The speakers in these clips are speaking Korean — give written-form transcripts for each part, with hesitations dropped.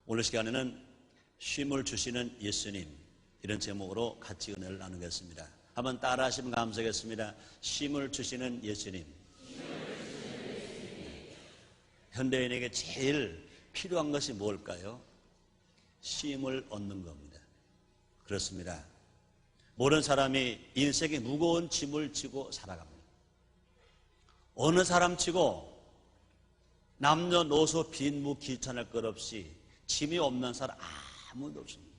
오늘 시간에는 쉼을 주시는 예수님, 이런 제목으로 같이 은혜를 나누겠습니다. 한번 따라 하시면 감사하겠습니다. 쉼을 주시는 예수님. 현대인에게 제일 필요한 것이 뭘까요? 쉼을 얻는 겁니다. 그렇습니다. 모든 사람이 인생의 무거운 짐을 지고 살아갑니다. 어느 사람치고 남녀노소 빈무 귀천할 것 없이 짐이 없는 사람 아무도 없습니다.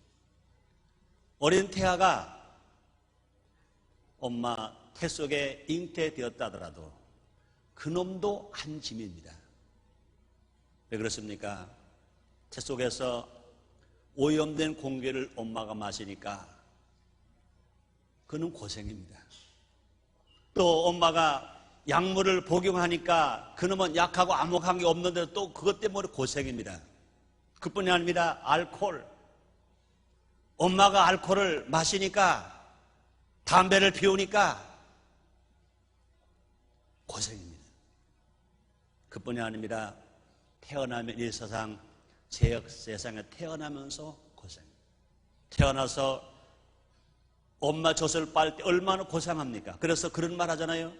어린 태아가 엄마 태 속에 잉태되었다 하더라도 그놈도 한 짐입니다. 왜 그렇습니까? 태 속에서 오염된 공기를 엄마가 마시니까 그는 고생입니다. 또 엄마가 약물을 복용하니까 그놈은 약하고 아무한 게 없는데 또 그것 때문에 고생입니다. 그뿐이 아닙니다. 알코올. 엄마가 알코올을 마시니까, 담배를 피우니까 고생입니다. 그뿐이 아닙니다. 태어나면 이 세상, 세상에 태어나면서 고생. 태어나서 엄마 젖을 빨 때 얼마나 고생합니까? 그래서 그런 말 하잖아요.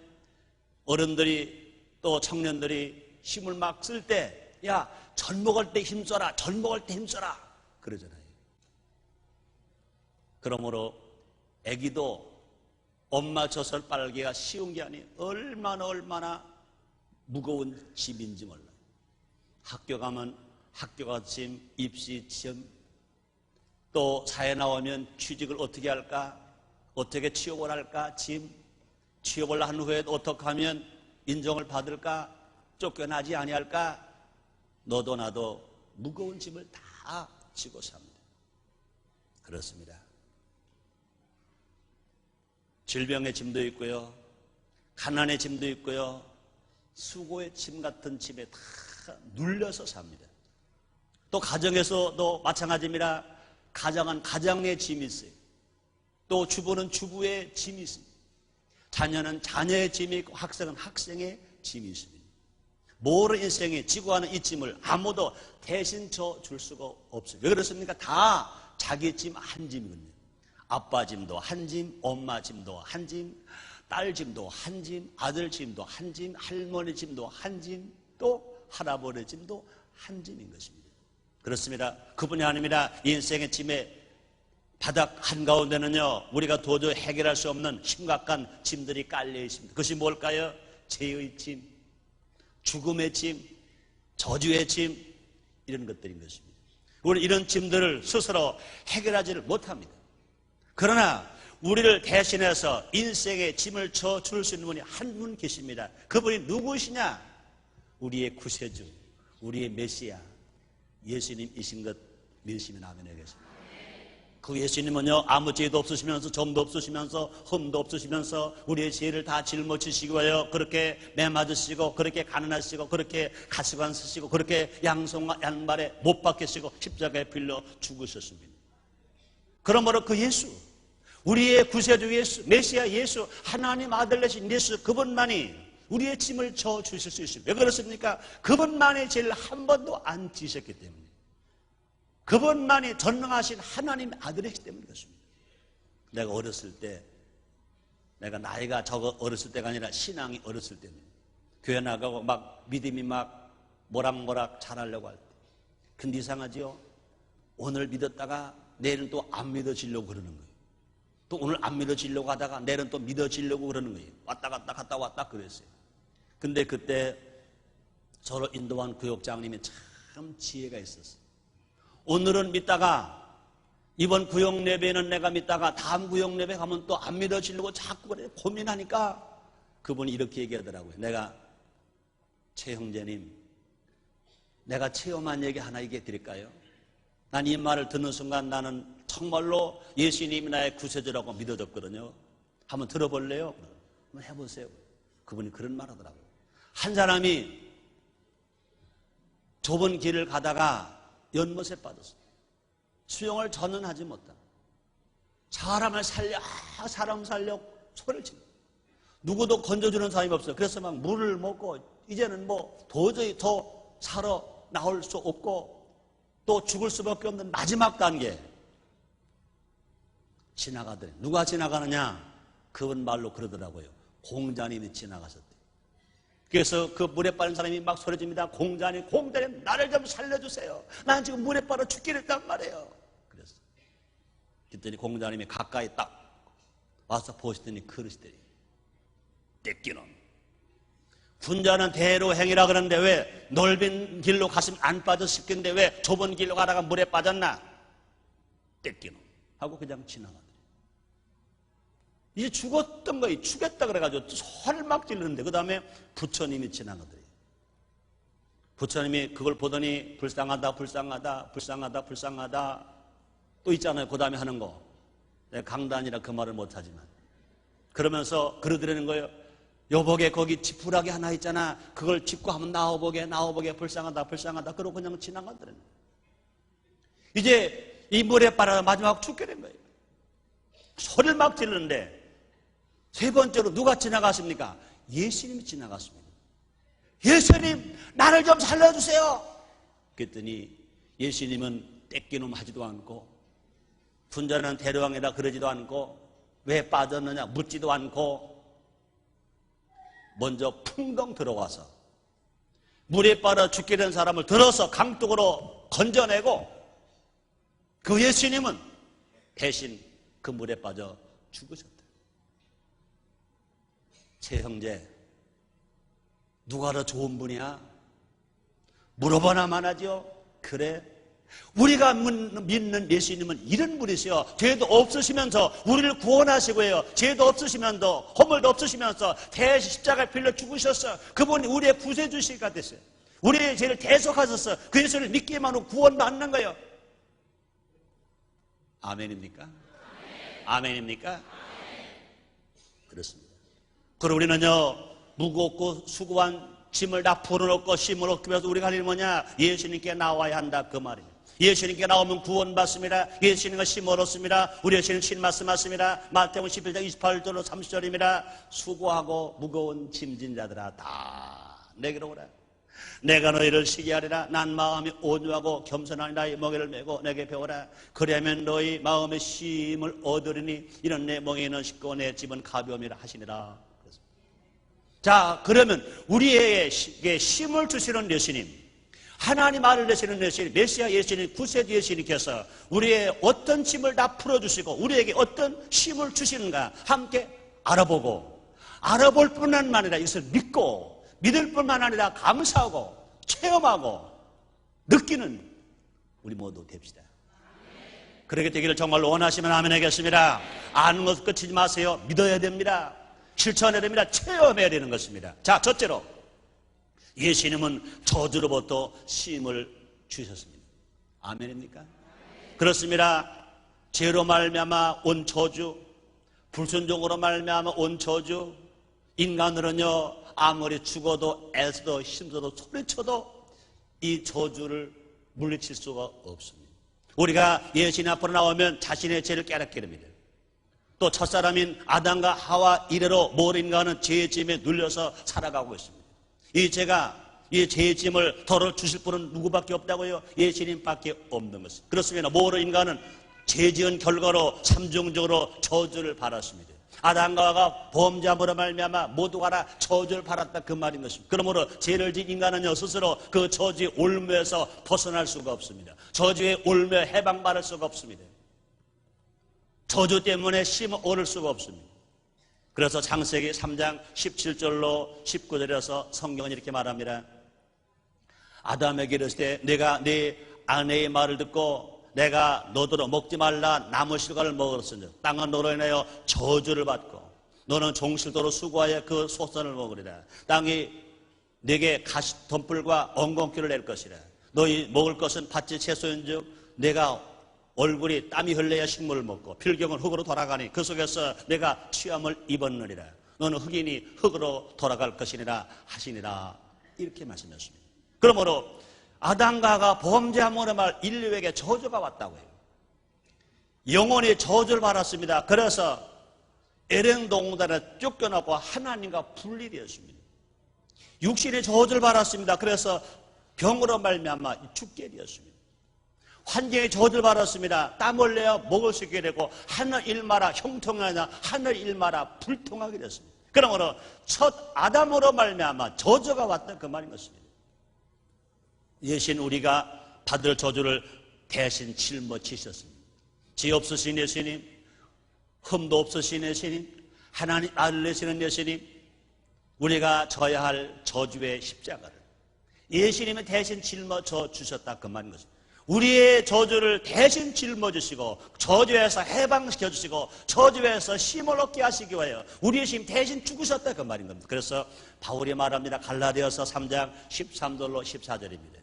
어른들이 또 청년들이 힘을 막 쓸 때, 야, 젖 먹을 때 힘써라, 젖 먹을 때 힘써라 그러잖아요. 그러므로 아기도 엄마 젖을 빨기가 쉬운 게 아니에요. 얼마나 무거운 짐인지 몰라요. 학교 가면 학교가 짐, 입시 짐, 또 사회 나오면 취직을 어떻게 할까, 어떻게 취업을 할까 짐, 취업을 한 후에 어떻게 하면 인정을 받을까, 쫓겨나지 아니할까, 너도 나도 무거운 짐을 다 지고 삽니다. 그렇습니다. 질병의 짐도 있고요, 가난의 짐도 있고요, 수고의 짐 같은 짐에 다 눌려서 삽니다. 또 가정에서도 마찬가지입니다. 가정은 가정의 짐이 있어요. 또 주부는 주부의 짐이 있습니다. 자녀는 자녀의 짐이 있고 학생은 학생의 짐이 있습니다. 모든 인생에 지고 하는 이 짐을 아무도 대신 져줄 수가 없어요. 왜 그렇습니까? 다 자기 짐 한 짐이거든요. 아빠 짐도 한 짐, 엄마 짐도 한 짐, 딸 짐도 한 짐, 아들 짐도 한 짐, 할머니 짐도 한 짐, 또 할아버지 짐도 한 짐인 것입니다. 그렇습니다. 그뿐이 아닙니다. 인생의 짐의 바닥 한가운데는요, 우리가 도저히 해결할 수 없는 심각한 짐들이 깔려 있습니다. 그것이 뭘까요? 죄의 짐, 죽음의 짐, 저주의 짐, 이런 것들인 것입니다. 우리는 이런 짐들을 스스로 해결하지를 못합니다. 그러나 우리를 대신해서 인생의 짐을 져줄 수 있는 분이 한 분 계십니다. 그분이 누구시냐? 우리의 구세주, 우리의 메시아 예수님이신 것 믿으시면 아멘 하겠습니다. 그 예수님은요, 아무 죄도 없으시면서 점도 없으시면서 흠도 없으시면서 우리의 죄를 다 짊어지시고요, 그렇게 매맞으시고 그렇게 가난하시고 그렇게 가시관 쓰시고 그렇게 양손과 양발에 못 박히시고 십자가에 빌려 죽으셨습니다. 그러므로 그 예수, 우리의 구세주 예수, 메시아 예수, 하나님 아들 되신 예수, 그분만이 우리의 짐을 져주실 수 있습니다. 왜 그렇습니까? 그분만이 죄를 한 번도 안 지셨기 때문에, 그분만이 전능하신 하나님의 아들이기 때문에 그렇습니다. 내가 어렸을 때, 내가 나이가 적어 어렸을 때가 아니라 신앙이 어렸을 때는 교회 나가고 막 믿음이 막 모락모락 자라려고 할 때, 근데 이상하지요? 오늘 믿었다가 내일은 또 안 믿어지려고 그러는 거예요. 또 오늘 안 믿어지려고 하다가 내일은 또 믿어지려고 그러는 거예요. 왔다 갔다 갔다 왔다 그랬어요. 근데 그때 저를 인도한 구역장님이 참 지혜가 있었어요. 오늘은 믿다가 이번 구역 예배는 내가 믿다가 다음 구역 예배 가면 또 안 믿어지려고 자꾸 그래 고민하니까 그분이 이렇게 얘기하더라고요. 내가 최 형제님, 내가 체험한 얘기 하나 얘기해 드릴까요? 난 이 말을 듣는 순간 나는 정말로 예수님이 나의 구세주라고 믿어졌거든요. 한번 들어볼래요? 한번 해보세요. 그분이 그런 말 하더라고요. 한 사람이 좁은 길을 가다가 연못에 빠졌어요. 수영을 전혀 하지 못하고 사람을 살려, 사람 살려 소리를 치고 누구도 건져주는 사람이 없어요. 그래서 막 물을 먹고 이제는 뭐 도저히 더 살아 나올 수 없고 또 죽을 수밖에 없는 마지막 단계 지나가더니 누가 지나가느냐? 그분 말로 그러더라고요. 공자님이 지나가셨대. 그래서 그 물에 빠진 사람이 막 소리집니다. 공자님 나를 좀 살려주세요. 난 지금 물에 빠져 죽기를 했단 말이에요. 그래서 그랬더니 공자님이 가까이 딱 와서 보시더니 그러시더니 떼끼놈, 군자는 대로 행이라 그러는데 왜 넓은 길로 갔으면 안 빠졌을 텐데 왜 좁은 길로 가다가 물에 빠졌나? 떼끼놈 하고 그냥 지나가더니 이제 죽었던 거예요. 죽겠다 그래가지고 소리를 막 지르는데 그 다음에 부처님이 지나가더래요. 부처님이 그걸 보더니 불쌍하다 또 있잖아요. 그 다음에 하는 거. 내가 강단이라 그 말을 못하지만 그러면서 그러더라는 거예요. 여보게 거기 지푸라기 하나 있잖아. 그걸 짚고 한번 나와보게 불쌍하다 그러고 그냥 지나가더라는 거예요. 이제 이 물에 빠져 마지막 죽게 된 거예요. 소리를 막 지르는데 세 번째로 누가 지나갔습니까? 예수님이 지나갔습니다. 예수님 나를 좀 살려주세요. 그랬더니 예수님은 떼끼놈 하지도 않고 분자는 대로왕이라 그러지도 않고 왜 빠졌느냐 묻지도 않고 먼저 풍덩 들어와서 물에 빠져 죽게 된 사람을 들어서 강둑으로 건져내고 그 예수님은 대신 그 물에 빠져 죽으셨다. 제 형제, 누가 더 좋은 분이야? 물어보나만 하죠. 그래, 우리가 믿는 예수님은 이런 분이세요. 죄도 없으시면서 우리를 구원하시고요, 죄도 없으시면서 허물도 없으시면서 대신 십자가에 빌려 죽으셨어. 그분이 우리의 구세주시가 됐어요. 우리의 죄를 대속하셔서 그 예수를 믿기만 하고 구원받는 거예요. 아멘입니까? 아멘입니까? 그렇습니다. 그럼 우리는요, 무겁고 수고한 짐을 다 풀어놓고 심을 얻기 위해서 우리가 할 일은 뭐냐? 예수님께 나와야 한다 그 말이에요. 예수님께 나오면 구원받습니다. 예수님과 심 얻었습니다. 우리 예수님 신 말씀하십니다. 마태복음 11장 28절로 30절입니다. 수고하고 무거운 짐진 자들아 다 내게로 오라. 내가 너희를 쉬게 하리라. 난 마음이 온유하고 겸손하니 나의 멍에를 메고 내게 배우라. 그리하면 너희 마음의 쉼을 얻으리니 이는 내 멍에는 쉽고 내 짐은 가벼움이라 하시니라. 자, 그러면 우리에게 쉼을 주시는 예수님, 하나님 아를 내시는 예수님, 메시아 예수님, 구세주 예수님께서 우리의 어떤 짐을 다 풀어주시고 우리에게 어떤 쉼을 주시는가 함께 알아보고, 알아볼 뿐만 아니라 이것을 믿고 믿을 뿐만 아니라 감사하고 체험하고 느끼는 우리 모두 됩시다. 그렇게 되기를 정말로 원하시면 아멘 하겠습니다. 아는 것 끝이지 마세요. 믿어야 됩니다. 실천해야 됩니다. 체험해야 되는 것입니다. 자, 첫째로 예수님은 저주로부터 쉼을 주셨습니다. 아멘입니까? 그렇습니다. 죄로 말미암아 온 저주, 불순종으로 말미암아 온 저주, 인간으로는요 아무리 죽어도 애써도 힘써도 소리쳐도 이 저주를 물리칠 수가 없습니다. 우리가 예수님 앞으로 나오면 자신의 죄를 깨닫게 됩니다. 또 첫사람인 아담과 하와 이래로 모든 인간은 죄의 짐에 눌려서 살아가고 있습니다. 이 죄의 짐을 덜어주실 분은 누구밖에 없다고요? 예수님밖에 없는 것입니다. 그렇습니다. 모든 인간은 죄 지은 결과로 삼중적으로 저주를 받았습니다. 아담과 하와가 범죄함으로 말미암아 모두가 다 저주를 받았다 그 말인 것입니다. 그러므로 죄를 지은 인간은요 스스로 그 저주의 올무에서 벗어날 수가 없습니다. 저주의 올무에 해방받을 수가 없습니다. 저주 때문에 쉼을 얻을 수가 없습니다. 그래서 창세기 3장 17절로 19절에서 성경은 이렇게 말합니다. 아담에게 이르시되 내가 네 아내의 말을 듣고 내가 너더러 먹지 말라 나무 실과를 먹었으니 땅은 너로 인하여 저주를 받고 너는 종실도로 수고하여 그 소선을 먹으리라. 땅이 네게 가시덤불과 엉겅퀴를 낼 것이라. 너희 먹을 것은 밭의 채소인즉 내가 얼굴이 땀이 흘려야 식물을 먹고 필경은 흙으로 돌아가니 그 속에서 내가 취함을 입었느니라. 너는 흙이니 흙으로 돌아갈 것이니라 하시니라. 이렇게 말씀하셨습니다. 그러므로 아담과 하와가 범죄함으로 말 인류에게 저주가 왔다고 해요. 영원히 저주를 받았습니다. 그래서 에덴 동산에 쫓겨나고 하나님과 분리되었습니다. 육신의 저주를 받았습니다. 그래서 병으로 말미암아 죽게 되었습니다. 환경에 저주를 받았습니다. 땀 흘려야 먹을 수 있게 되고 하늘 일마라 형통하냐 하늘 일마라 불통하게 됐습니다. 그러므로 첫 아담으로 말미암아 저주가 왔다 그 말인 것입니다. 예신 우리가 받을 저주를 대신 짊어지셨습니다. 죄 없으신 예수님, 흠도 없으신 예수님, 하나님 아들 되시는 예수님, 우리가 져야 할 저주의 십자가를 예수님이 대신 짊어져 주셨다 그 말인 것입니다. 우리의 저주를 대신 짊어지시고 저주에서 해방시켜 주시고 저주에서 힘을 얻게 하시기 위하여 우리의 힘 대신 죽으셨다 그 말인 겁니다. 그래서 바울이 말합니다. 갈라디아서 3장 13절로 14절입니다.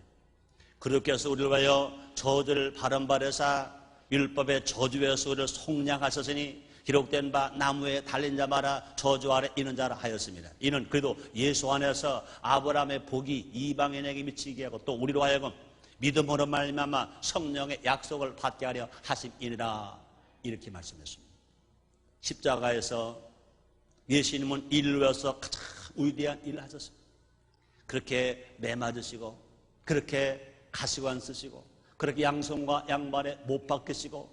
그렇게해서 우리를 위하여 저주를 바른바래사 율법의 저주에서 우리를 속량하셨으니 기록된 바 나무에 달린 자 마라 저주 아래 있는 자라 하였습니다. 이는 그래도 예수 안에서 아브라함의 복이 이방인에게 미치게 하고 또 우리로 하여금 믿음으로 말미암아 성령의 약속을 받게 하려 하심이니라 이렇게 말씀했습니다. 십자가에서 예수님은 인을 위해서 가장 위대한 일을 하셨습니다. 그렇게 매 맞으시고 그렇게 가시관 쓰시고 그렇게 양손과 양발에 못 박히시고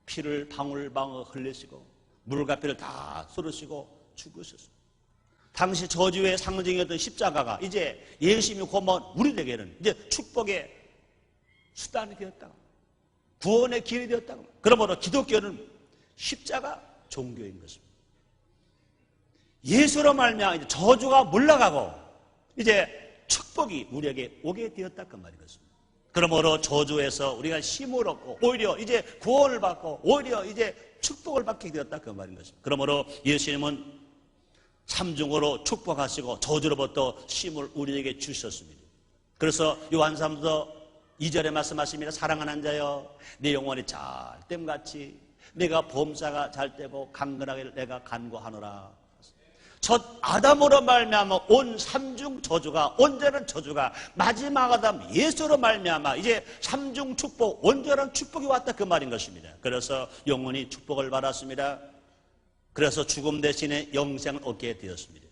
피를 방울방울 흘리시고 물과 피를 다 쏟으시고 죽으셨습니다. 당시 저주의 상징이었던 십자가가 이제 예수님이 고마운 우리에게는 이제 축복의 수단이 되었다. 구원의 길이 되었다. 그러므로 기독교는 십자가 종교인 것입니다. 예수로 말미암아 이제 저주가 물러가고 이제 축복이 우리에게 오게 되었다 그 말인 것입니다. 그러므로 저주에서 우리가 힘을 얻고 오히려 이제 구원을 받고 오히려 이제 축복을 받게 되었다 그 말인 것입니다. 그러므로 예수님은 삼중으로 축복하시고 저주로부터 힘을 우리에게 주셨습니다. 그래서 요한 3서 2절에 말씀하십니다. 사랑하는 자여 내 영혼이 잘됨같이 내가 범사가 잘되고 강건하게 내가 간구하노라. 첫 아담으로 말미암아 온 삼중 저주가 온전한 저주가 마지막 아담 예수로 말미암아 이제 삼중 축복 온전한 축복이 왔다 그 말인 것입니다. 그래서 영혼이 축복을 받았습니다. 그래서 죽음 대신에 영생을 얻게 되었습니다.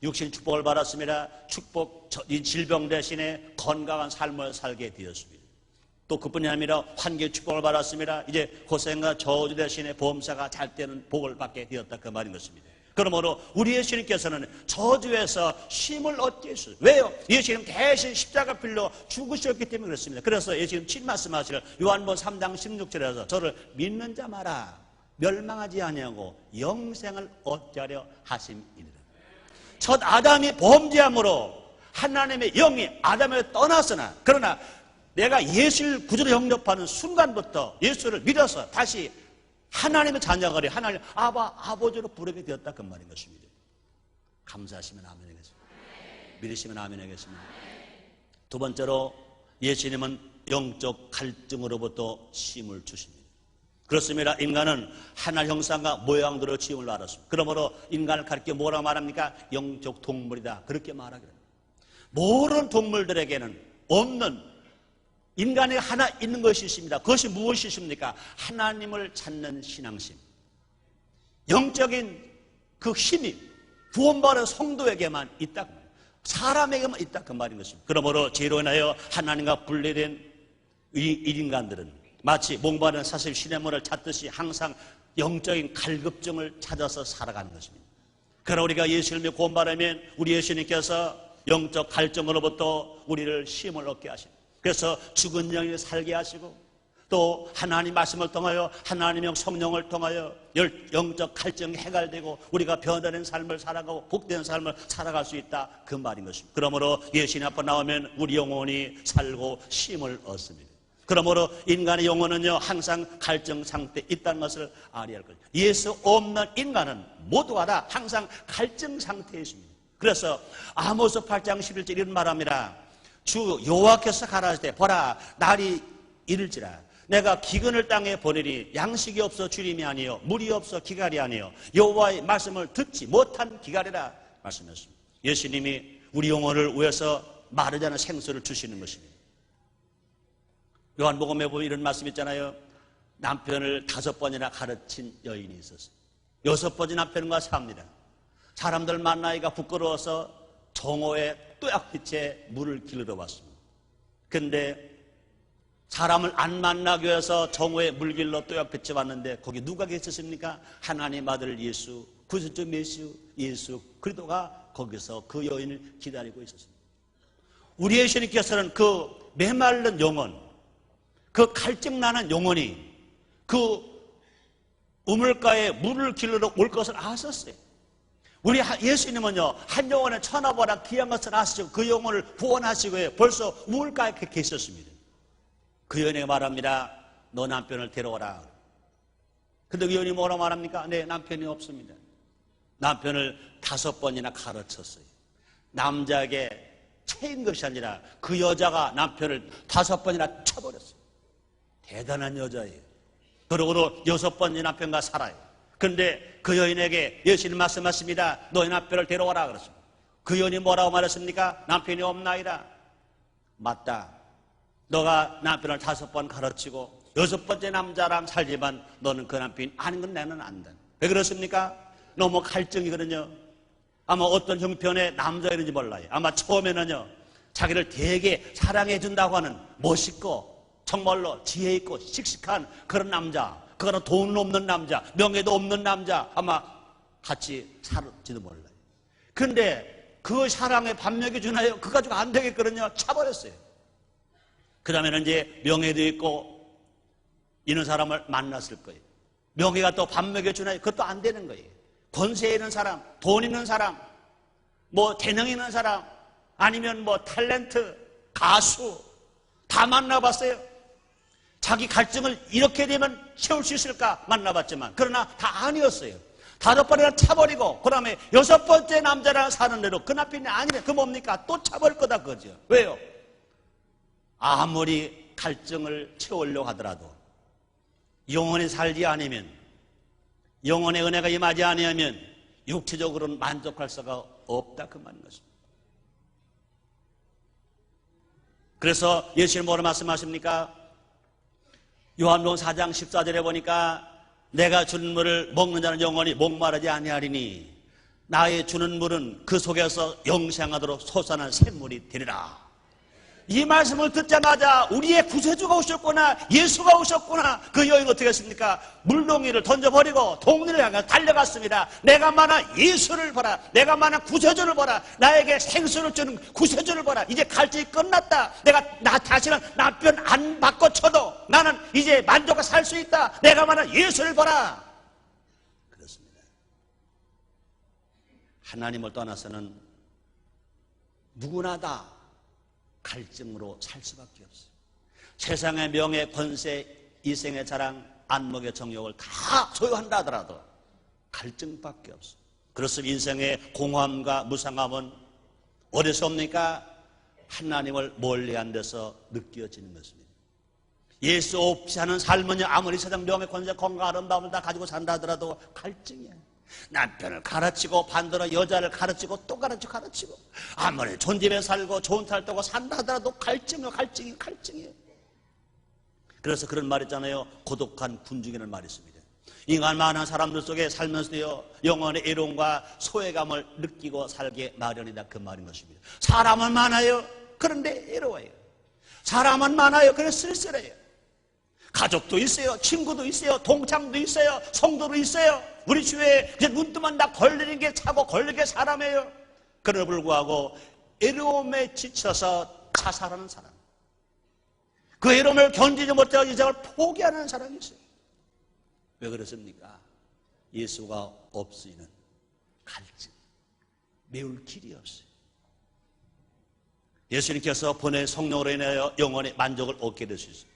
육신 축복을 받았습니다. 이 질병 대신에 건강한 삶을 살게 되었습니다. 또 그뿐이 아니라 환경 축복을 받았습니다. 이제 고생과 저주 대신에 보험사가 잘 되는 복을 받게 되었다 그 말인 것입니다. 그러므로 우리 예수님께서는 저주에서 힘을 얻게 했어요. 왜요? 예수님 대신 십자가 빌려 죽으셨기 때문에 그렇습니다. 그래서 예수님 친 말씀하시길 요한복음 3장 16절에서 저를 믿는 자마라 멸망하지 아니하고 영생을 얻게 하려 하심이니라. 첫 아담이 범죄함으로 하나님의 영이 아담을 떠났으나 그러나 내가 예수를 구주로 영접하는 순간부터 예수를 믿어서 다시 하나님의 자녀가 되어 하나님 아버지로 부르게 되었다 그 말인 것입니다. 감사하시면 아멘 하겠습니다. 믿으시면 아멘 하겠습니다. 두 번째로 예수님은 영적 갈증으로부터 힘을 주십니다. 그렇습니다. 인간은 하나님 형상과 모양대로 지음을 알았습니다. 그러므로 인간을 가리켜 뭐라고 말합니까? 영적 동물이다. 그렇게 말하기로 합니다. 모든 동물들에게는 없는 인간에 하나 있는 것이 있습니다. 그것이 무엇이 있습니까? 하나님을 찾는 신앙심. 영적인 그 힘이 구원받은 성도에게만 있다. 사람에게만 있다. 그 말인 것입니다. 그러므로 죄로 인하여 하나님과 분리된 이 인간들은 마치 몽바는 사실 시냇물을 찾듯이 항상 영적인 갈급증을 찾아서 살아가는 것입니다. 그러나 우리가 예수를 믿고 구원받으면 우리 예수님께서 영적 갈증으로부터 우리를 힘을 얻게 하십니다. 그래서 죽은 영을 살게 하시고 또 하나님 말씀을 통하여 하나님의 성령을 통하여 영적 갈증이 해결되고 우리가 변화된 삶을 살아가고 복된 삶을 살아갈 수 있다 그 말인 것입니다. 그러므로 예수님 앞에 나오면 우리 영혼이 살고 힘을 얻습니다. 그러므로 인간의 영혼은요 항상 갈증 상태에 있다는 것을 알아야 할 것입니다. 예수 없는 인간은 모두가 다 항상 갈증 상태에 있습니다. 그래서 아모스 8장 11절 이런 말합니다. 주 여호와께서 가라사대 때 보라 날이 이를지라 내가 기근을 땅에 보내리 양식이 없어 주림이 아니요 물이 없어 기갈이 아니요 여호와의 말씀을 듣지 못한 기갈이라 말씀했습니다. 예수님이 우리 영혼을 위해서 마르지 않은 생수를 주시는 것입니다. 요한복음에 보면 이런 말씀 있잖아요. 남편을 5번이나 가르친 여인이 있었어요. 6번째 남편과 삽니다. 사람들 만나기가 부끄러워서 정오에 또약빛에 물을 길러 왔습니다. 그런데 사람을 안 만나기 위해서 정오의 물길로 또 옆에 왔는데 거기 누가 계셨습니까? 하나님 아들 예수, 구세주 메시아 예수 그리스도가 거기서 그 여인을 기다리고 있었습니다. 우리 예수님께서는 그 메마른 영혼, 그 갈증나는 영혼이 그 우물가에 물을 길러 올 것을 아셨어요. 우리 예수님은요, 한 영혼의 천하보다 귀한 것을 아시고 그 영혼을 구원하시고 벌써 우물가에 계셨습니다. 그 여인에게 말합니다. 너 남편을 데려오라. 근데 그 여인이 뭐라 말합니까? 네, 남편이 없습니다. 남편을 5번이나 가르쳤어요. 남자에게 채인 것이 아니라 그 여자가 남편을 5번이나 쳐버렸어요. 대단한 여자예요. 그러고도 6번이 남편과 살아요. 그런데 그 여인에게 예수님 말씀하십니다. 너의 남편을 데려와라 그랬습니다. 그 여인이 뭐라고 말했습니까? 남편이 없나이다. 맞다. 너가 남편을 5번 가르치고 6번째 남자랑 살지만 너는 그 남편이 아닌 건 나는 안다. 왜 그렇습니까? 너무 갈증이거든요. 아마 어떤 형편의 남자였는지 몰라요. 아마 처음에는요, 자기를 되게 사랑해 준다고 하는 멋있고 정말로 지혜 있고 씩씩한 그런 남자, 그거는 돈 없는 남자, 명예도 없는 남자 아마 같이 살을지도 몰라요. 그런데 그 사랑에 밥 먹여주나요? 그 가지고 안 되겠거든요. 차버렸어요. 그 다음에는 이제 명예도 있고 이런 사람을 만났을 거예요. 명예가 또 밥 먹여주나요? 그것도 안 되는 거예요. 권세 있는 사람, 돈 있는 사람, 뭐 재능 있는 사람, 아니면 뭐 탤런트, 가수 다 만나봤어요. 자기 갈증을 이렇게 되면 채울 수 있을까 만나봤지만 그러나 다 아니었어요. 5번이나 차버리고 그 다음에 6번째 남자랑 사는 대로 그 남편이 아니래. 그 뭡니까? 또 차버릴 거다 그거죠. 왜요? 아무리 갈증을 채우려고 하더라도 영원히 살지 않으면, 영혼의 은혜가 임하지 않으면 육체적으로는 만족할 수가 없다 그 말인 것입니다. 그래서 예수님 뭐라 말씀하십니까? 요한복음 4장 14절에 보니까 내가 주는 물을 먹는 자는 영원히 목마르지 아니하리니 나의 주는 물은 그 속에서 영생하도록 솟아난 샘물이 되리라. 이 말씀을 듣자마자 우리의 구세주가 오셨구나, 예수가 오셨구나. 그 여인 어떻게 했습니까? 물동이를 던져버리고 동네를 향해 달려갔습니다. 내가 만난 예수를 보라, 내가 만난 구세주를 보라, 나에게 생수를 주는 구세주를 보라. 이제 갈증이 끝났다. 나 다시는 남편 안 바꿔쳐도 나는 이제 만족하고 살 수 있다. 내가 만난 예수를 보라. 그렇습니다. 하나님을 떠나서는 누구나 다 갈증으로 살 수밖에 없어요. 세상의 명예, 권세, 이생의 자랑, 안목의 정욕을 다 소유한다 하더라도 갈증밖에 없어요. 그렇습니다. 인생의 공허함과 무상함은 어디서 옵니까? 하나님을 멀리한 데서 느껴지는 것입니다. 예수 없이 하는 삶은 아무리 세상 명예, 권세, 건강, 아름다움을 다 가지고 산다 하더라도 갈증이에요. 남편을 가르치고 반대로 여자를 가르치고 또 가르치고 아무리 좋은 집에 살고 좋은 살 타고 산다 하더라도 갈증이에요. 그래서 그런 말 있잖아요. 고독한 군중이라는 말이 있습니다. 인간 많은 사람들 속에 살면서도 영혼의 애로움과 소외감을 느끼고 살게 마련이다 그 말인 것입니다. 사람은 많아요. 그런데 애로워요. 사람은 많아요. 그래서 쓸쓸해요. 가족도 있어요. 친구도 있어요. 동창도 있어요. 성도도 있어요. 우리 주위에 이제 눈뜨면 다 걸리는 게 차고 걸리는 게 사람이에요. 그러나 불구하고 애로움에 지쳐서 자살하는 사람, 그 애로움을 견디지 못하고 인생을 포기하는 사람이 있어요. 왜 그렇습니까? 예수가 없으면 갈증, 메울 길이 없어요. 예수님께서 보낸 성령으로 인하여 영혼의 만족을 얻게 될 수 있어요.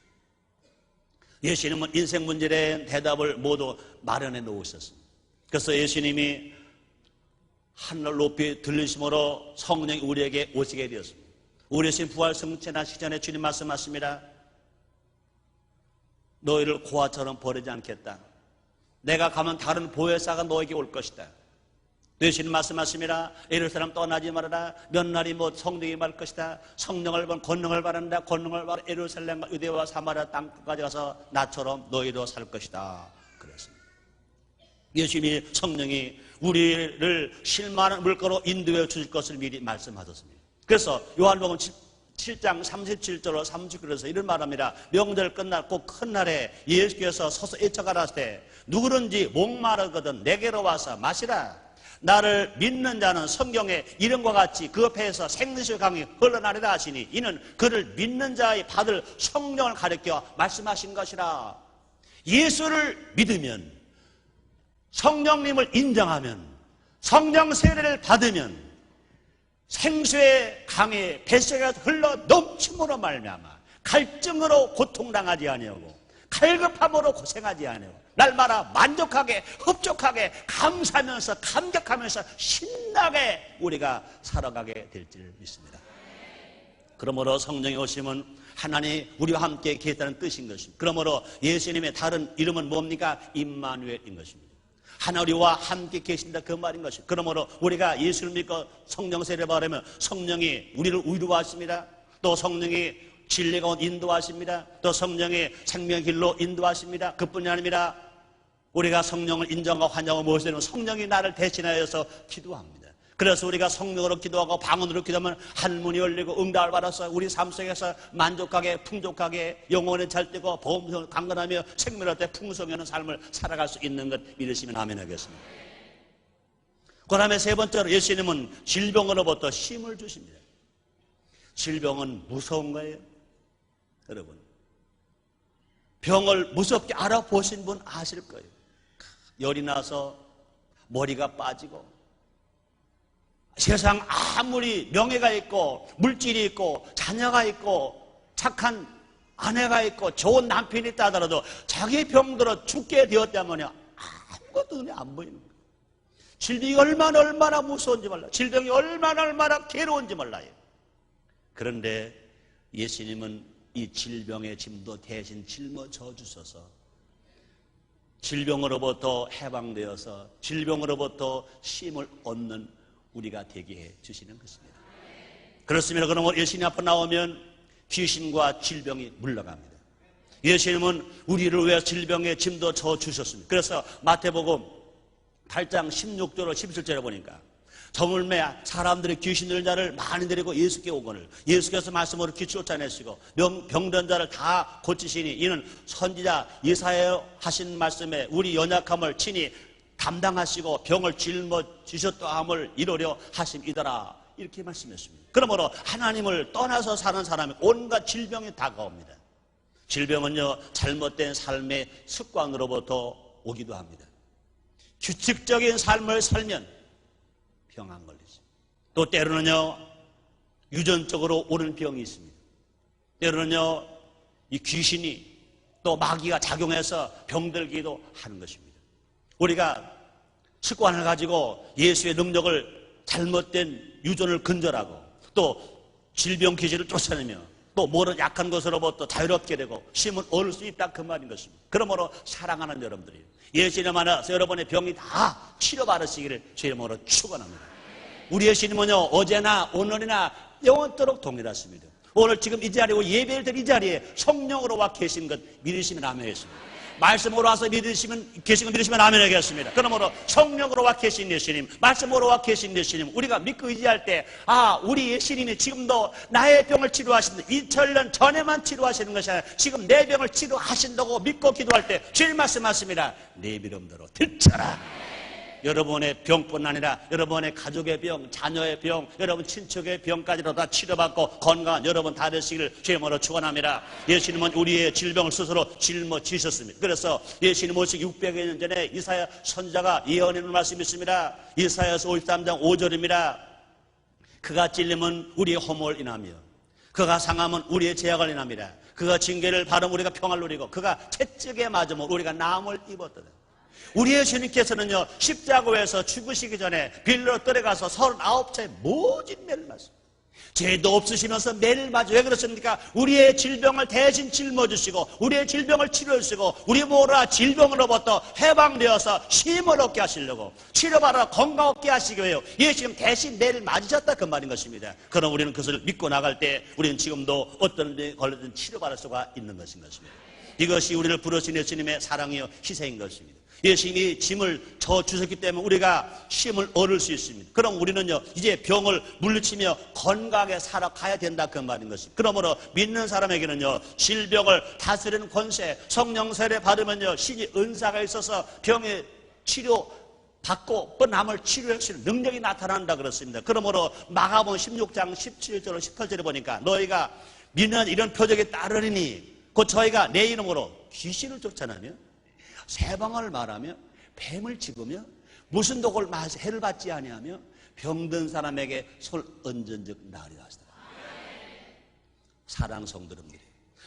예수님은 인생 문제에 대한 대답을 모두 마련해 놓으셨습니다. 그래서 예수님이 하늘 높이 들리심으로 성령이 우리에게 오시게 되었습니다. 우리 예수님 부활 승천하시기 전에 주님 말씀하십니다. 너희를 고아처럼 버리지 않겠다. 내가 가면 다른 보혜사가 너에게 올 것이다. 예수님 말씀하십니다. 예루살렘 떠나지 말아라. 몇 날이 성령이 말 것이다. 성령을 권능을 바란다. 권능을 바라 예루살렘과 유대와 사마리아 땅까지 가서 나처럼 너희도 살 것이다. 그랬습니다. 예수님이 성령이 우리를 실만한 물가로 인도해 주실 것을 미리 말씀하셨습니다. 그래서 요한복음 7장 37절로 39절에서 이런 말합니다. 명절 끝났고 큰 날에 예수께서 서서 외쳐가라사대 때 누구든지 목마르거든 내게로 와서 마시라. 나를 믿는 자는 성경에 이름과 같이 그 배에서 생수의 강이 흘러나리라 하시니 이는 그를 믿는 자의 받을 성령을 가리켜 말씀하신 것이라. 예수를 믿으면, 성령님을 인정하면, 성령 세례를 받으면 생수의 강에 뱃속에서 흘러 넘침으로 말미암아 갈증으로 고통당하지 아니하고 갈급함으로 고생하지 아니하고 날마다 만족하게 흡족하게 감사하면서 감격하면서 신나게 우리가 살아가게 될 줄 믿습니다. 그러므로 성령이 오시면 하나님 우리와 함께 계시다는 뜻인 것입니다. 그러므로 예수님의 다른 이름은 뭡니까? 임마누엘인 것입니다. 하나님과 함께 계신다 그 말인 것입니다. 그러므로 우리가 예수를 믿고 성령 세례를 받으면 성령이 우리를 위로하십니다. 또 성령이 진리 가운데 인도하십니다. 또 성령이 생명의 길로 인도하십니다. 그뿐이 아닙니다. 우리가 성령을 인정하고 환영하고 모시는 성령이 나를 대신하여서 기도합니다. 그래서 우리가 성령으로 기도하고 방언으로 기도하면 하늘문이 열리고 응답을 받아서 우리 삶 속에서 만족하게 풍족하게 영혼에 잘되고 보험을 강건하며 생명할 때 풍성히 있는 삶을 살아갈 수 있는 것 믿으시면 아멘 하겠습니다. 그 다음에 세 번째로 예수님은 질병으로부터 힘을 주십니다. 질병은 무서운 거예요. 여러분, 병을 무섭게 알아보신 분 아실 거예요. 열이 나서 머리가 빠지고 세상 아무리 명예가 있고 물질이 있고 자녀가 있고 착한 아내가 있고 좋은 남편이 있다 하더라도 자기 병들어 죽게 되었다면 아무것도 눈에 안 보이는 거예요. 질병이 얼마나 무서운지 몰라요. 질병이 얼마나 괴로운지 몰라요. 그런데 예수님은 이 질병의 짐도 대신 짊어져 주셔서 질병으로부터 해방되어서 질병으로부터 힘을 얻는 우리가 되게 해 주시는 것입니다. 그렇습니다. 그러면 예수님 앞에 나오면 귀신과 질병이 물러갑니다. 예수님은 우리를 위해 질병의 짐도 져 주셨습니다. 그래서 마태복음 8장 16절로 17절에 보니까 저물매 사람들이 귀신 들린 자를 많이 데리고 예수께 오거늘 예수께서 말씀으로 귀 쫓아내시고 병든 자를 다 고치시니 이는 선지자 예사야 하신 말씀에 우리 연약함을 친히 담당하시고 병을 짊어지셨다 함을 이루려 하심이더라. 이렇게 말씀했습니다. 그러므로 하나님을 떠나서 사는 사람이 온갖 질병이 다가옵니다. 질병은요 잘못된 삶의 습관으로부터 오기도 합니다. 규칙적인 삶을 살면 병 안 걸리죠. 또 때로는요 유전적으로 오는 병이 있습니다. 때로는요 이 귀신이 또 마귀가 작용해서 병들기도 하는 것입니다. 우리가 습관을 가지고 예수의 능력을 잘못된 유전을 근절하고 또 질병 귀신을 쫓아내며 또 모든 약한 것으로부터 자유롭게 되고 힘을 얻을 수 있다 그 말인 것입니다. 그러므로 사랑하는 여러분들이 예수님 안에서 여러분의 병이 다 치료받으시기를 주의 이름으로 축원합니다. 우리 예수님은요 어제나 오늘이나 영원토록 동일하십니다. 오늘 지금 이 자리에 예배를 드릴 이 자리에 성령으로 와 계신 것 믿으시면 아멘 하겠습니다. 말씀으로 와서 믿으시면 아멘 하겠습니다. 그러므로 성령으로 와 계신 예수님, 말씀으로 와 계신 예수님, 우리가 믿고 의지할 때, 우리 예수님이 지금도 나의 병을 치료하신다. 2000년 전에만 치료하시는 것이 아니라 지금 내 병을 치료하신다고 믿고 기도할 때 주님 말씀하십니다. 내 믿음대로 들쳐라. 여러분의 병뿐 아니라 여러분의 가족의 병, 자녀의 병, 여러분 친척의 병까지도 다 치료받고 건강한 여러분 다 되시기를 주의 이름으로 축원합니다. 예수님은 우리의 질병을 스스로 짊어지셨습니다. 그래서 예수님 오시기 600여 년 전에 이사야 선지자가 예언하는 말씀이 있습니다. 이사야서 53장 5절입니다. 그가 찔림은 우리의 허물을 인하며 그가 상함은 우리의 죄악을 인합니다. 그가 징계를 받으면 우리가 평안을 누리고 그가 채찍에 맞으면 우리가 나음을 입었다. 우리의 주님께서는요 십자가에서 죽으시기 전에 빌로 떨어가서 39차에 모진 매를 맞습니다. 죄도 없으시면서 매를 맞아. 왜 그렇습니까? 우리의 질병을 대신 짊어지시고 우리의 질병을 치료하시고 우리 모두가 질병으로부터 해방되어서 힘을 얻게 하시려고 치료받아 건강 얻게 하시기 위해 예수님 대신 매를 맞으셨다 그 말인 것입니다. 그럼 우리는 그것을 믿고 나갈 때 우리는 지금도 어떤 병에 걸려든 치료받을 수가 있는 것인 것입니다. 이것이 우리를 부르신 예수님의 사랑이요 희생인 것입니다. 예수님이 짐을 져 주셨기 때문에 우리가 쉼을 얻을 수 있습니다. 그럼 우리는요 이제 병을 물리치며 건강하게 살아가야 된다 그 말인 것입니다. 그러므로 믿는 사람에게는요 질병을 다스리는 권세 성령 세례 받으면요 신이 은사가 있어서 병의 치료 받고 또 남을 치료할 수 있는 능력이 나타난다 그렇습니다. 그러므로 마가복음 16장 17절 18절에 보니까 너희가 믿는 이런 표적에 따르리니 곧 저희가 내 이름으로 귀신을 쫓아내며 세방을 말하며 뱀을 집으며 무슨 독을 마셔 해를 받지 아니하며 병든 사람에게 손을 얹은 즉 나으리라 하시더라. 사랑 성도님들,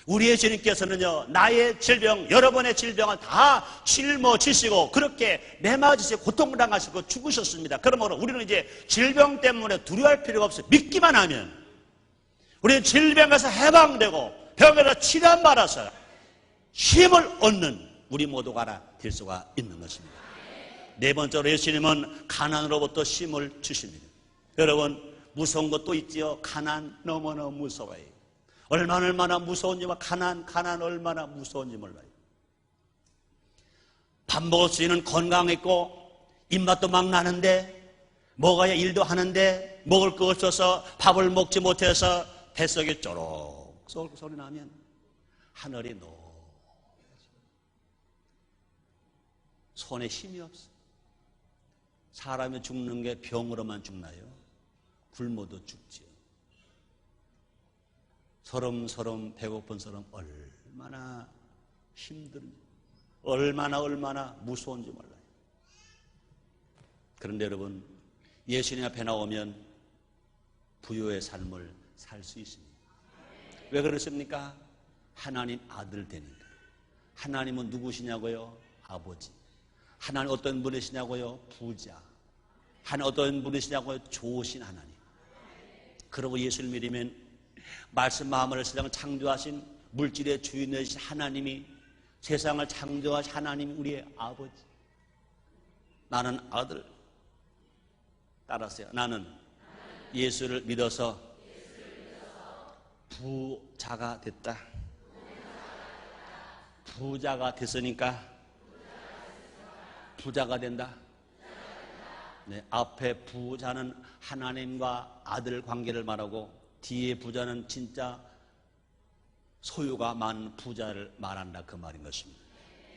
우리의 주님께서는요 나의 질병 여러분의 질병을 다 짊어지시고 그렇게 매맞으시고 고통을 당하시고 죽으셨습니다. 그러므로 우리는 이제 질병 때문에 두려워할 필요가 없어요. 믿기만 하면 우리는 질병에서 해방되고 병에서 치료함 받아서 힘을 얻는 우리 모두가 하나 될 수가 있는 것입니다. 네 번째로 예수님은 가난으로부터 쉼을 주십니다. 여러분 무서운 것도 있지요. 가난 너무나 무서워요. 얼마나 무서운지 가난 얼마나 무서운지 몰라요. 밥 먹을 수 있는 건강했고 입맛도 막 나는데 먹어야 일도 하는데 먹을 거 없어서 밥을 먹지 못해서 뱃속에 쪼록 소리 나면 하늘이 손에 힘이 없어. 사람이 죽는 게 병으로만 죽나요? 굶어도 죽지요. 서름서름 배고픈 사람 얼마나 힘든지 얼마나 무서운지 몰라요. 그런데 여러분 예수님 앞에 나오면 부유의 삶을 살 수 있습니다. 왜 그렇습니까? 하나님 아들 되니까. 하나님은 누구시냐고요? 아버지. 하나님 어떤 분이시냐고요? 부자. 하나님 어떤 분이시냐고요? 좋으신 하나님. 그러고 예수를 믿으면 말씀 마음을 세상을 창조하신 물질의 주인이신 하나님이 세상을 창조하신 하나님이 우리의 아버지. 나는 아들. 따라서요. 나는 예수를 믿어서 부자가 됐다. 부자가 됐으니까 부자가 된다. 네, 앞에 부자는 하나님과 아들 관계를 말하고 뒤에 부자는 진짜 소유가 많은 부자를 말한다 그 말인 것입니다.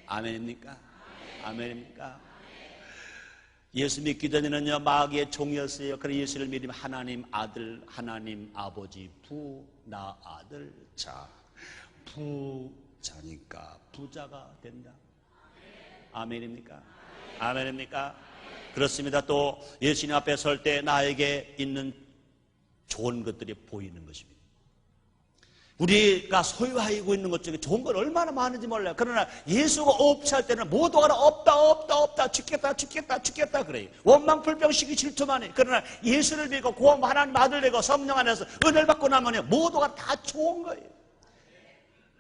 아멘입니까? 아멘입니까? 예수 믿기 전에는요 마귀의 종이었어요. 그래서 예수를 믿으면 하나님 아들, 하나님 아버지, 나 아들, 자 부자니까 부자가 된다. 아멘입니까? 아멘입니까? 그렇습니다. 또 예수님 앞에 설 때 나에게 있는 좋은 것들이 보이는 것입니다. 우리가 소유하고 있는 것 중에 좋은 건 얼마나 많은지 몰라요. 그러나 예수가 없이 할 때는 모두가 없다 죽겠다 그래요. 원망불평 시기 질투만이. 그러나 예수를 믿고 구원 하나님 아들 되고 성령 안에서 은혜를 받고 나면 모두가 다 좋은 거예요.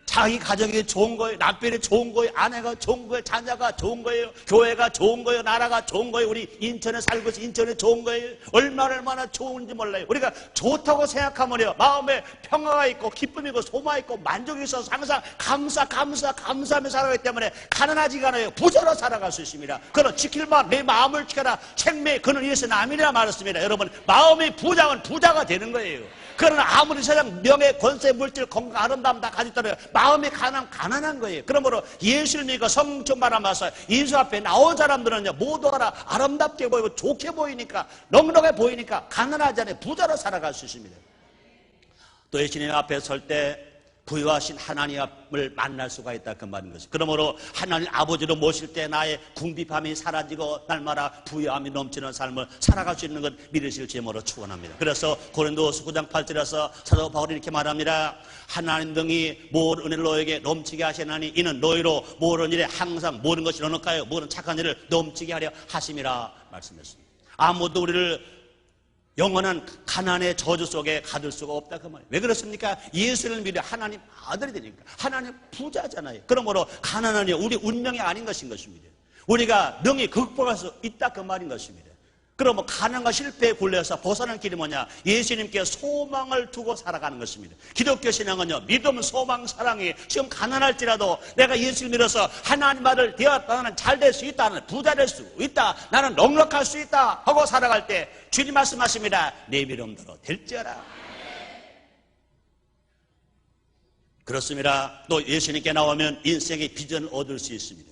자기 가정이 좋은 거예요. 남편이 좋은 거예요. 아내가 좋은 거예요. 자녀가 좋은 거예요. 교회가 좋은 거예요. 나라가 좋은 거예요. 우리 인천에 살고 있어 인천이 좋은 거예요. 얼마나 좋은지 몰라요. 우리가 좋다고 생각하면요 마음에 평화가 있고 기쁨이 있고 소망이 있고 만족이 있어서 항상 감사하며 살아가기 때문에 가난하지가 않아요. 부자로 살아갈 수 있습니다. 그는 지킬만 내 마음을 지켜라 생명의 그는 이에서 남이라 말했습니다. 여러분 마음의 부자는 부자가 되는 거예요. 그러나 아무리 세상 명예, 권세, 물질, 건강, 아름다움 다 가졌더라도 마음이 가난한 거예요. 그러므로 예수를 믿고 성령 바라면서 예수 앞에 나온 사람들은요 모두가 아름답게 보이고 좋게 보이니까 넉넉해 보이니까 가난하지 않아요. 부자로 살아갈 수 있습니다. 또 예수님 앞에 설 때 부유하신 하나님을 만날 수가 있다 그 말인 것이죠. 그러므로 하나님 아버지로 모실 때 나의 궁핍함이 사라지고 날마다 부유함이 넘치는 삶을 살아갈 수 있는 것 믿으실 제목으로 축원합니다. 그래서 고린도후서 9장 8절에서 사도 바울이 이렇게 말합니다. 하나님 등이 모든 은혜를 너에게 넘치게 하시나니 이는 너희로 모든 일에 항상 모든 것이 넉넉하여 모든 착한 일을 넘치게 하려 하심이라 말씀했습니다. 아무도 우리를 영원한 가난의 저주 속에 가둘 수가 없다 그 말이에요. 왜 그렇습니까? 예수를 믿어 하나님 아들이 되니까. 하나님 부자잖아요. 그러므로 가난은 우리 운명이 아닌 것인 것입니다. 우리가 능히 극복할 수 있다 그 말인 것입니다. 그러면 가난과 실패에 굴려서 벗어나는 길이 뭐냐? 예수님께 소망을 두고 살아가는 것입니다. 기독교 신앙은요, 믿음, 소망, 사랑이 지금 가난할지라도 내가 예수를 믿어서 하나님 아들 되었다, 나는 잘 될 수 있다, 나는 부자 될 수 있다, 나는 넉넉할 수 있다 하고 살아갈 때 주님 말씀하십니다. 내 믿음대로 될지어라. 그렇습니다. 또 예수님께 나오면 인생의 비전을 얻을 수 있습니다.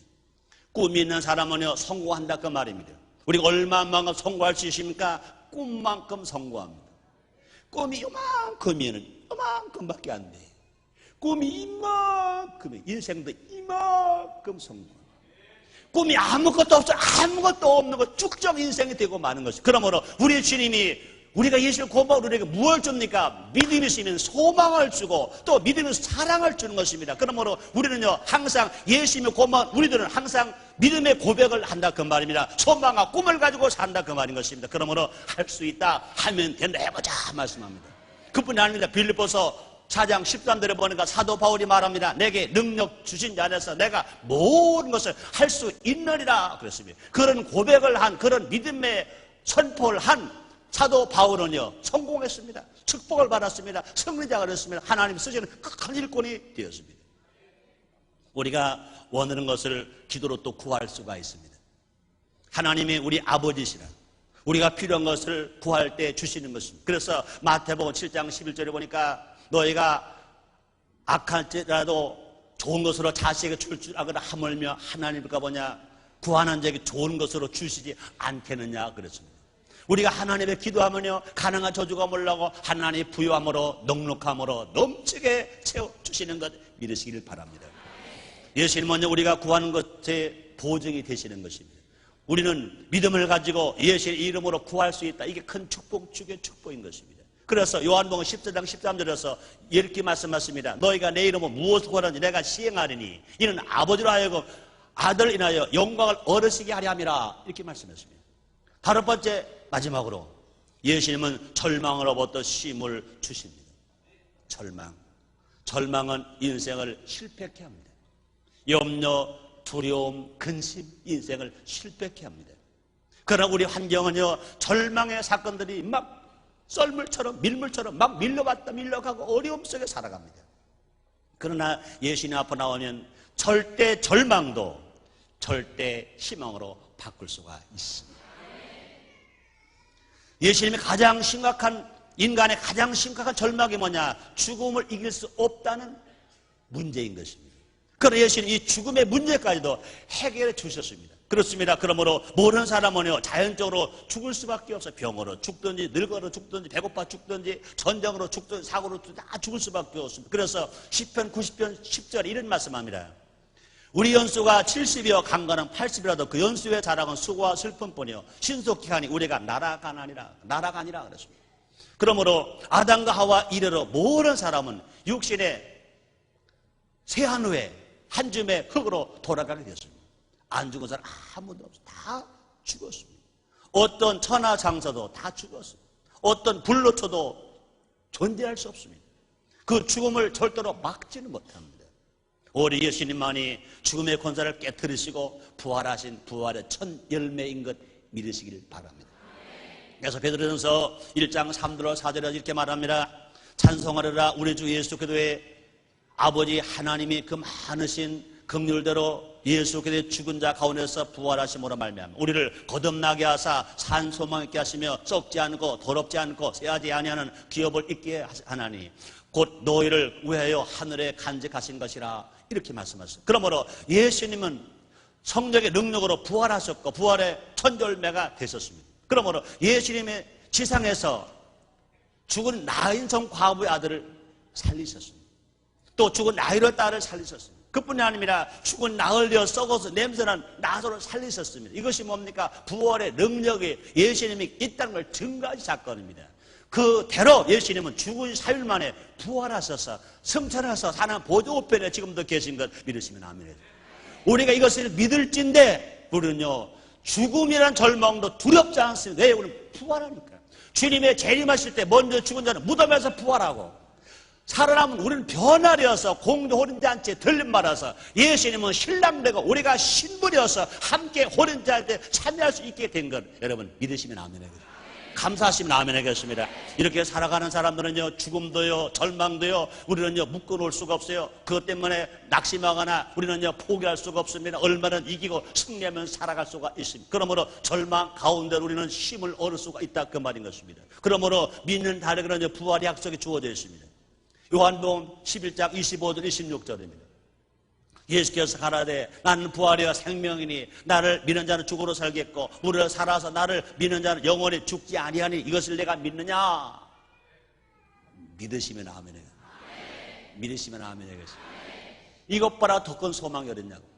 꿈이 있는 사람은요, 성공한다 그 말입니다. 우리가 얼마만큼 성공할 수 있습니까? 꿈만큼 성공합니다. 꿈이 이만큼이면 이만큼밖에 안 돼. 꿈이 이만큼이면 인생도 이만큼 성공. 꿈이 아무것도 없어, 아무것도 없는 것, 쭉쭉 인생이 되고 마는 것이. 그러므로 우리 주님이 우리가 예수를 고백하고 우리에게 무엇을 줍니까? 믿음이 있으면 소망을 주고 또 믿음이 사랑을 주는 것입니다. 그러므로 우리는요, 항상 예수님의 고백, 우리들은 항상 믿음의 고백을 한다 그 말입니다. 소망과 꿈을 가지고 산다 그 말인 것입니다. 그러므로 할 수 있다, 하면 된다, 해보자 말씀합니다. 그뿐이 아닙니다. 빌립보서 4장 13절에 보니까 사도 바울이 말합니다. 내게 능력 주신 자 안에서 내가 모든 것을 할 수 있느니라 그랬습니다. 그런 고백을 한, 그런 믿음의 선포를 한 사도 바울은요, 성공했습니다. 축복을 받았습니다. 승리자가 됐습니다. 하나님 쓰시는 큰 일꾼이 되었습니다. 우리가 원하는 것을 기도로 또 구할 수가 있습니다. 하나님이 우리 아버지시라. 우리가 필요한 것을 구할 때 주시는 것입니다. 그래서 마태복음 7장 11절에 보니까 너희가 악할지라도 좋은 것으로 자식에게 줄 줄 알거나 하물며 하나님과 뭐냐, 구하는 자에게 좋은 것으로 주시지 않겠느냐 그랬습니다. 우리가 하나님의 기도하면요, 가난한 저주가 몰라고 하나님의 부유함으로 넉넉함으로 넘치게 채워주시는 것 믿으시기를 바랍니다. 예수님은요, 우리가 구하는 것에 보증이 되시는 것입니다. 우리는 믿음을 가지고 예수의 이름으로 구할 수 있다. 이게 큰 축복 중의 축복인 것입니다. 그래서 요한복음 14장 13절에서 이렇게 말씀하십니다. 너희가 내 이름으로 무엇을 구하는지 내가 시행하리니 이는 아버지로 하여금 아들 인하여 영광을 얻으시게 하려 함이라. 이렇게 말씀했습니다. 다른 번째, 마지막으로 예수님은 절망으로부터 쉼을 주십니다. 절망은 인생을 실패케 합니다. 염려, 두려움, 근심, 인생을 실패케 합니다. 그러나 우리 환경은요, 절망의 사건들이 막 썰물처럼 밀물처럼 막 밀려갔다 밀려가고 어려움 속에 살아갑니다. 그러나 예수님 앞에 나오면 절대 절망도 절대 희망으로 바꿀 수가 있습니다. 예수님이 가장 심각한, 인간의 가장 심각한 절망이 뭐냐? 죽음을 이길 수 없다는 문제인 것입니다. 그러나 예수님이 이 죽음의 문제까지도 해결해 주셨습니다. 그렇습니다. 그러므로 모르는 사람은요, 자연적으로 죽을 수밖에 없어요. 병으로 죽든지 늙어서 죽든지 배고파 죽든지 전쟁으로 죽든지 사고로 다 죽을 수밖에 없습니다. 그래서 시편 90편 10절에 이런 말씀합니다. 우리 연수가 70이여 강건한 80이라도 그 연수의 자랑은 수고와 슬픔뿐이요 신속기간이 우리가 날아가니라 그랬습니다. 그러므로 아담과 하와 이래로 모든 사람은 육신의 세한 후에 한 줌의 흙으로 돌아가게 되었습니다. 안 죽은 사람 아무도 없어요. 다 죽었습니다. 어떤 천하장사도 다 죽었습니다. 어떤 불로초도 존재할 수 없습니다. 그 죽음을 절대로 막지는 못합니다. 우리 예수님만이 죽음의 권세를 깨뜨리시고 부활하신 부활의 첫 열매인 것 믿으시길 바랍니다. 그래서 베드로전서 1장 3절 4절에 이렇게 말합니다. 찬송하리라 우리 주 예수 그리스도의 아버지 하나님이 그 많으신 긍휼대로 예수 그리스도의 죽은 자 가운데서 부활하심으로 말미암아 우리를 거듭나게 하사 산 소망 있게 하시며 썩지 않고 더럽지 않고 쇠하지 아니하는 기업을 있게 하나니 곧 너희를 위하여 하늘에 간직하신 것이라. 이렇게 말씀하셨어요. 그러므로 예수님은 성령의 능력으로 부활하셨고 부활의 첫 열매가 되셨습니다. 그러므로 예수님의 지상에서 죽은 나인성 과부의 아들을 살리셨습니다. 또 죽은 나이로 딸을 살리셨습니다. 그뿐이 아니라 죽은 나흘 되어 썩어서 냄새난 나사로를 살리셨습니다. 이것이 뭡니까? 부활의 능력이 예수님이 있다는 걸 증거한 사건입니다. 그대로 예수님은 죽은 4일 만에 부활하셔서 승천하셔서 사는 보좌우편에 지금도 계신 것 믿으시면 아멘. 우리가 이것을 믿을진데 우리는요 죽음이란 절망도 두렵지 않습니다. 왜? 우리는 부활하니까. 주님의 재림하실 때 먼저 죽은 자는 무덤에서 부활하고 살아남은 우리는 변화되어서 공동 호린잔치에 들림 말아서 예수님은 신랑되고 우리가 신부되어서 함께 호린잔치에 참여할 수 있게 된 것, 여러분 믿으시면 아멘하겠습니다. 감사하시면 아멘하겠습니다. 이렇게 살아가는 사람들은요, 죽음도요, 절망도요, 우리는요 묶어놓을 수가 없어요. 그것 때문에 낙심하거나 우리는요 포기할 수가 없습니다. 얼마나 이기고 승리하면 살아갈 수가 있습니다. 그러므로 절망 가운데 우리는 힘을 얻을 수가 있다, 그 말인 것입니다. 그러므로 믿는 자에게는 부활의 약속이 주어져 있습니다. 요한복음 11장 25절 26절입니다. 예수께서 가라되 나는 부활이요 생명이니 나를 믿는 자는 죽어도 살겠고 무릇 살아서 나를 믿는 자는 영원히 죽지 아니하니 이것을 내가 믿느냐? 믿으시면 아멘해요. 믿으시면 아멘하겠습니다. 이것보다 더 큰 소망이 어딨냐고.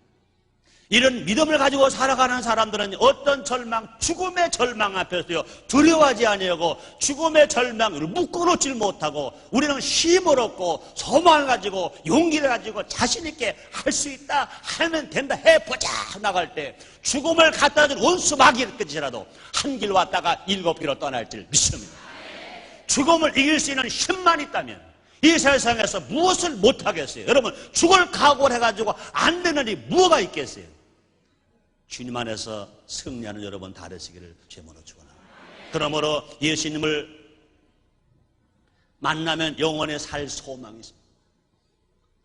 이런 믿음을 가지고 살아가는 사람들은 어떤 절망, 죽음의 절망 앞에서요 두려워하지 아니하고 죽음의 절망을 묶어놓지 못하고 우리는 힘을 얻고 소망을 가지고 용기를 가지고 자신 있게 할 수 있다, 하면 된다, 해보자 나갈 때 죽음을 갖다 준 원수 마귀일지라도 한 길 왔다가 7길로 떠날 줄 믿습니다. 죽음을 이길 수 있는 힘만 있다면 이 세상에서 무엇을 못하겠어요? 여러분, 죽을 각오를 해가지고 안 되는 일이 뭐가 있겠어요? 주님 안에서 승리하는 여러분 다 되시기를 죄모로 축원합니다. 그러므로 예수님을 만나면 영원히 살 소망이 있습니다.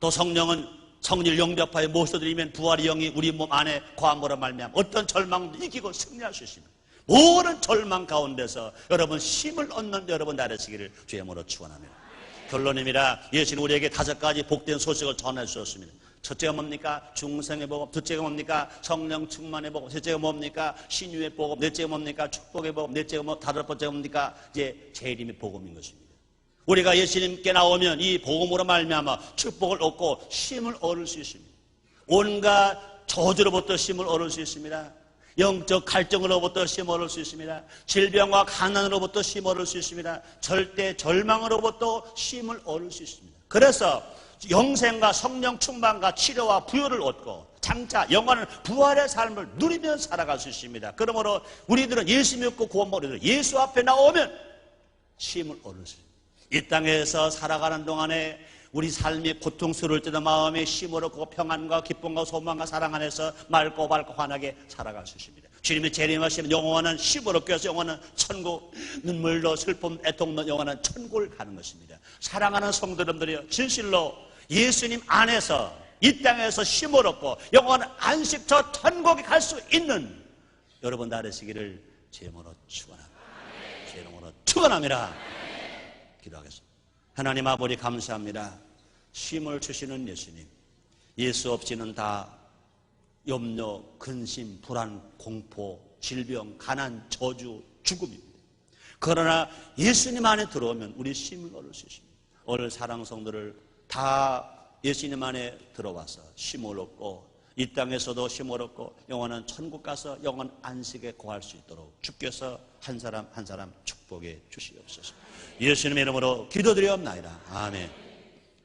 또 성령은 성리를 영접하여 모셔드리면 부활의 영이 우리 몸 안에 거함으로 말미암아 어떤 절망도 이기고 승리할 수 있습니다. 모든 절망 가운데서 여러분 힘을 얻는 여러분 다 되시기를 죄모로 축원합니다. 결론입니다. 예수는 우리에게 5가지 복된 소식을 전해 주셨습니다. 첫째가 뭡니까? 중생의 복음. 둘째가 뭡니까? 성령 충만의 복음. 셋째가 뭡니까? 신유의 복음. 넷째가 뭡니까? 축복의 복음. 넷째가 다섯 번째가 뭡니까? 이제 재림의 복음인 것입니다. 우리가 예수님께 나오면 이 복음으로 말미암아 축복을 얻고 힘을 얻을 수 있습니다. 온갖 저주로부터 힘을 얻을 수 있습니다. 영적 갈증으로부터 힘을 얻을 수 있습니다. 질병과 가난으로부터 힘을 얻을 수 있습니다. 절대 절망으로부터 힘을 얻을 수 있습니다. 그래서 영생과 성령 충만과 치료와 부여를 얻고 장차 영원한 부활의 삶을 누리며 살아갈 수 있습니다. 그러므로 우리들은 예수 믿고 구원받은 예수 앞에 나오면 힘을 얻을 수 있습니다. 이 땅에서 살아가는 동안에 우리 삶이 고통스러울 때도 마음에 힘을 얻고 평안과 기쁨과 소망과 사랑 안에서 맑고 밝고 환하게 살아갈 수 있습니다. 주님이 재림하시면 영원한 힘을 얻기 위해서 영원한 천국, 눈물로 슬픔, 애통로 영원한 천국을 가는 것입니다. 사랑하는 성도님들이여, 진실로 예수님 안에서 이 땅에서 힘을 얻고 영원한 안식처 천국에 갈 수 있는 여러분 다 되시기를 제모로 축원합니다. 제모로 축원합니다. 기도하겠습니다. 하나님 아버지 감사합니다. 힘을 주시는 예수님, 예수 없이는 다 염려, 근심, 불안, 공포, 질병, 가난, 저주, 죽음입니다. 그러나 예수님 안에 들어오면 우리 힘을 얻을 수 있습니다. 오늘 사랑 성도를 다 예수님 안에 들어와서 힘을 얻고 이 땅에서도 힘을 얻고 영원한 천국 가서 영원 안식에 거할 수 있도록 주께서 한 사람 한 사람 축복해 주시옵소서. 예수님의 이름으로 기도드리옵나이다. 아멘.